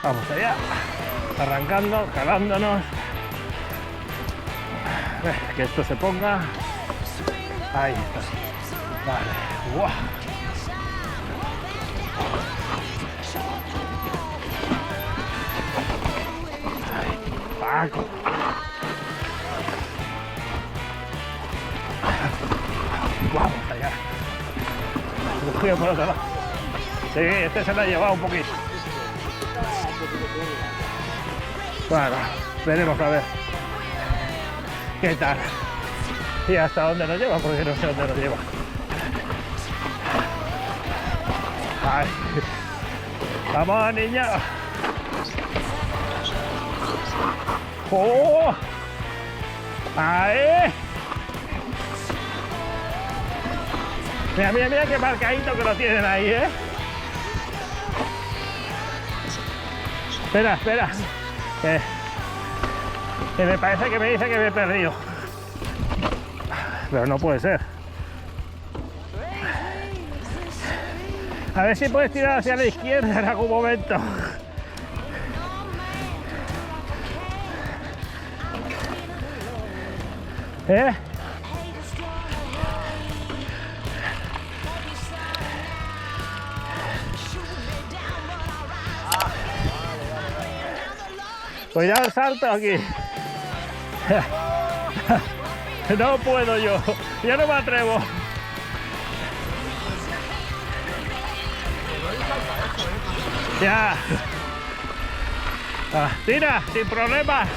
Vamos allá, arrancando, jalándonos. Que esto se ponga. Ahí está. Vale. ¡Guau! Paco. Vamos allá. Cogido por otro lado. Sí, este se lo ha llevado un poquito. Bueno, veremos a ver qué tal y hasta dónde nos lleva, porque no sé dónde nos lleva. Ay. Vamos, niño. ¡Oh! ¡Ahí! Mira, mira, mira qué marcadito que lo tienen ahí, ¿eh? Espera, espera. Que me parece que me dice que me he perdido. Pero no puede ser. A ver si puedes tirar hacia la izquierda en algún momento. ¿Eh? Cuidado el salto aquí. No puedo yo no me atrevo. Ya. Tira, sin problemas.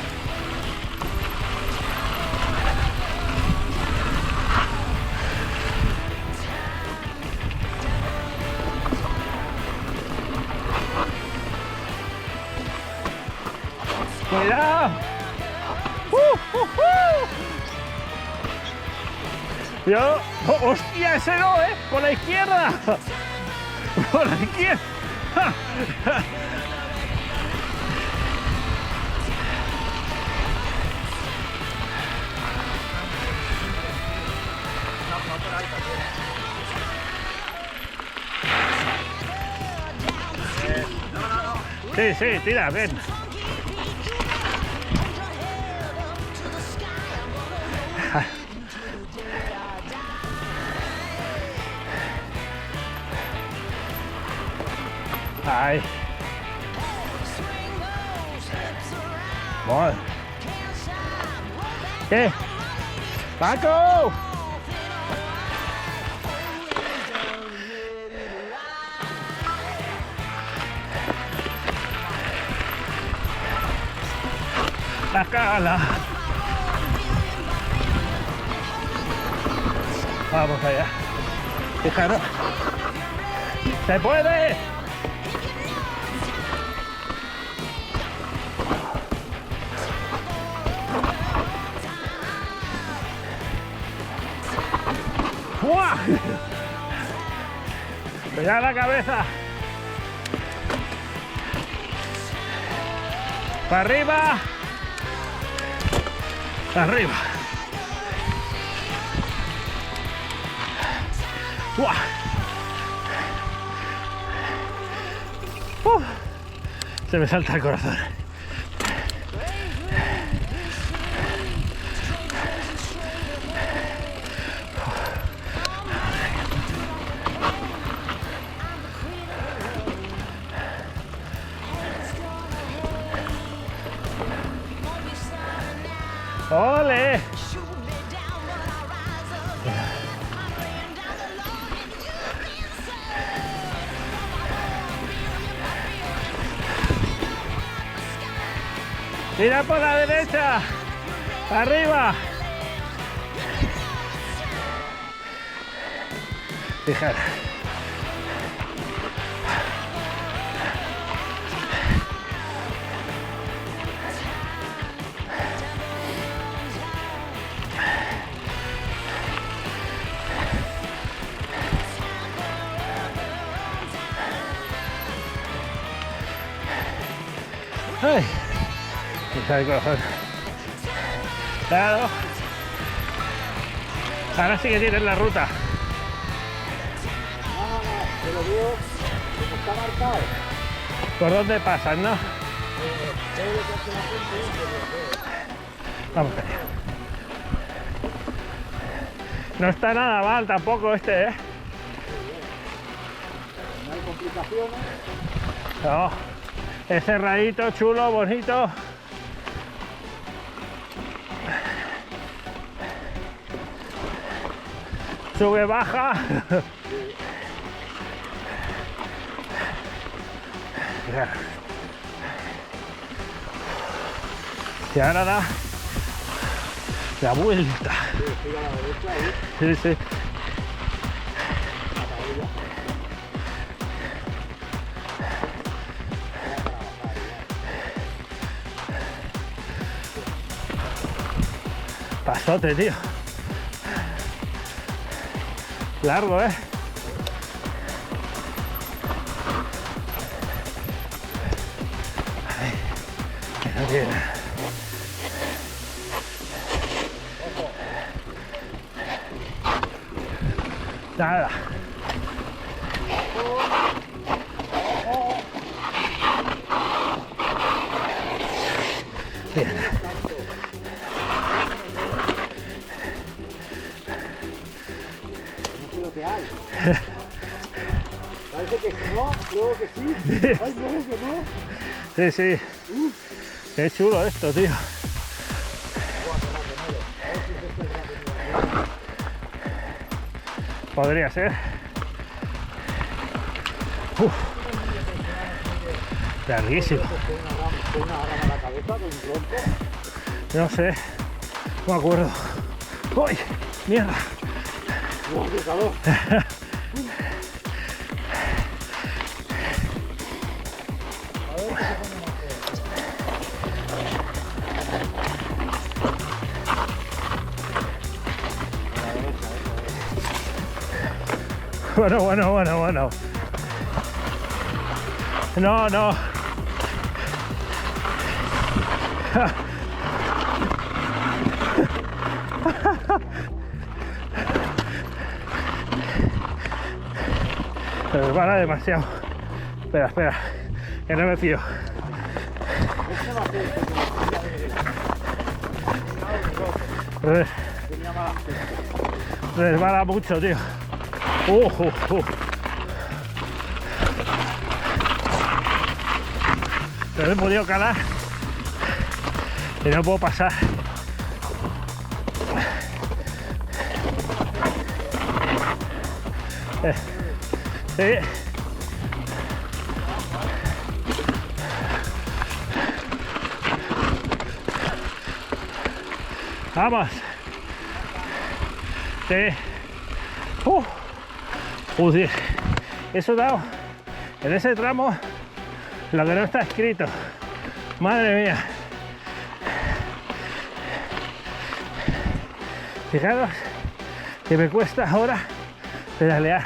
Cuidado. Yo, hostia, ese no, por la izquierda. Por la izquierda. Sí, sí, tira, ven. Ay. Bueno. ¿Qué? ¡Paco! La cala. Vamos allá. Fijaros. ¡Se puede! ¡Buah! Cuidado la cabeza. Para arriba. Para arriba. ¡Buah! Se me salta el corazón. ¡Ole! Tira por la derecha. Arriba. Fijar. Ay, fijar el corazón. Claro. Ahora sí que tienes la ruta. Te lo digo, como está marcado. ¿Por dónde pasan, no? Vamos allá. No está nada mal tampoco este, ¿eh? No hay complicaciones. No. Es cerradito, chulo, bonito. Sube, baja. Y ahora da la vuelta. Sí, sí. Pasote, tío. Largo, ¿eh? Ay, que no tiene. Nada. Bien. No sé lo que hay. Parece que no, luego que sí. Ay, luego que no. Sí, sí. Qué chulo esto, tío. Podría ser. Uf. Larguísimo. Con una rama en la cabeza, con un tronco. No sé. No me acuerdo. ¡Uy! ¡Mierda! ¡Guau, qué calor! Bueno. No, no. Se resbala demasiado. Espera, que no me fío. Resbala mucho, tío. Pero he podido calar y no puedo pasar. Sí. Vamos. Sí. Joder. Eso dado en ese tramo lo que no está escrito. Madre mía. Fijaros que me cuesta ahora pedalear.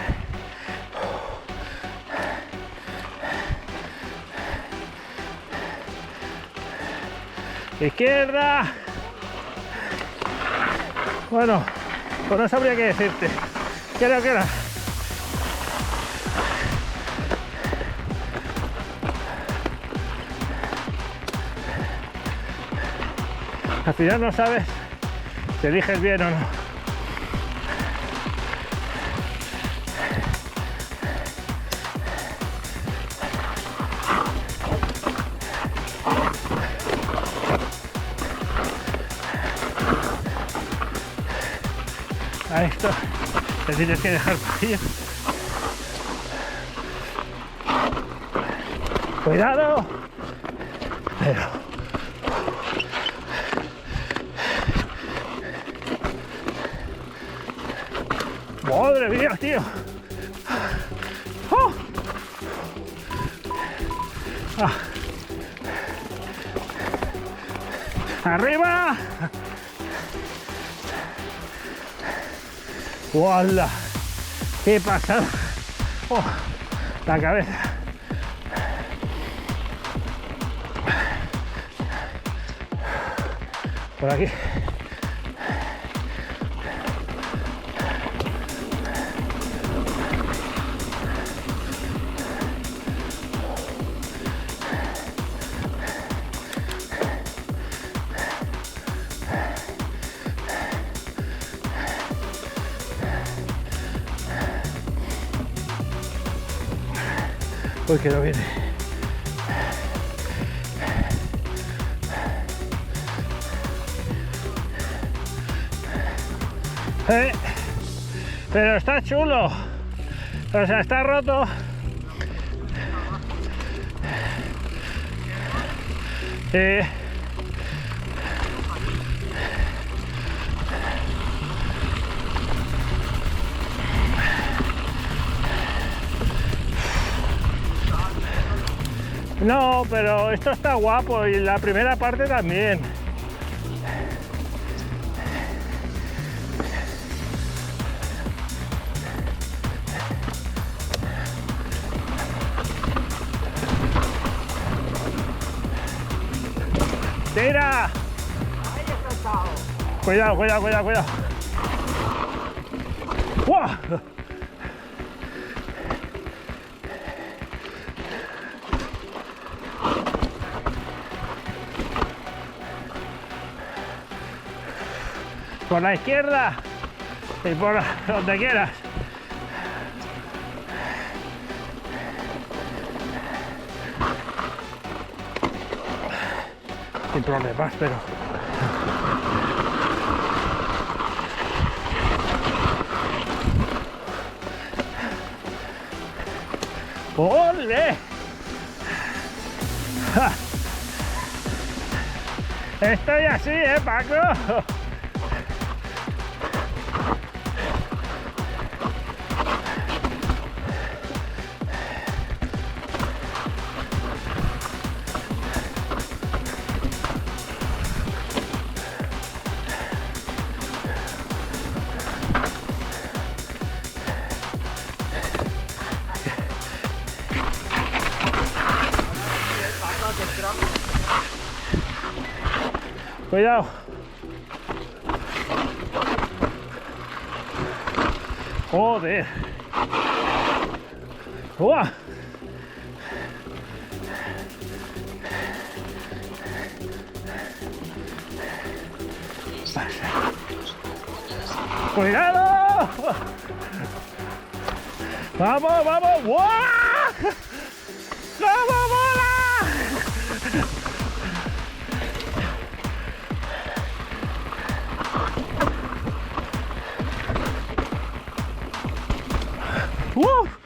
Izquierda. Bueno, pues no sabría qué decirte. Creo que era. Al final no sabes si eliges bien o no. A esto te tienes que dejar ir. Cuidado. Pero madre mía, tío. ¡Oh! Ah. ¡Arriba! ¡Hola! ¡Qué pasada! ¡Oh! La cabeza. Por aquí. Uy, que no viene. Pero está chulo. O sea, está roto. Sí. No, pero esto está guapo y la primera parte también. ¡Tira! Cuidado, cuidado, cuidado, cuidado. ¡Guau! Por la izquierda y por donde quieras. Sin problemas, pero... ¡Ole! ¡Ja! Estoy así, Paco. Cuidado. Joder. ¡Uah! ¡Cuidado! ¡Vamos, vamos! ¡Guau! ¡Cómo mola! ¡Uf!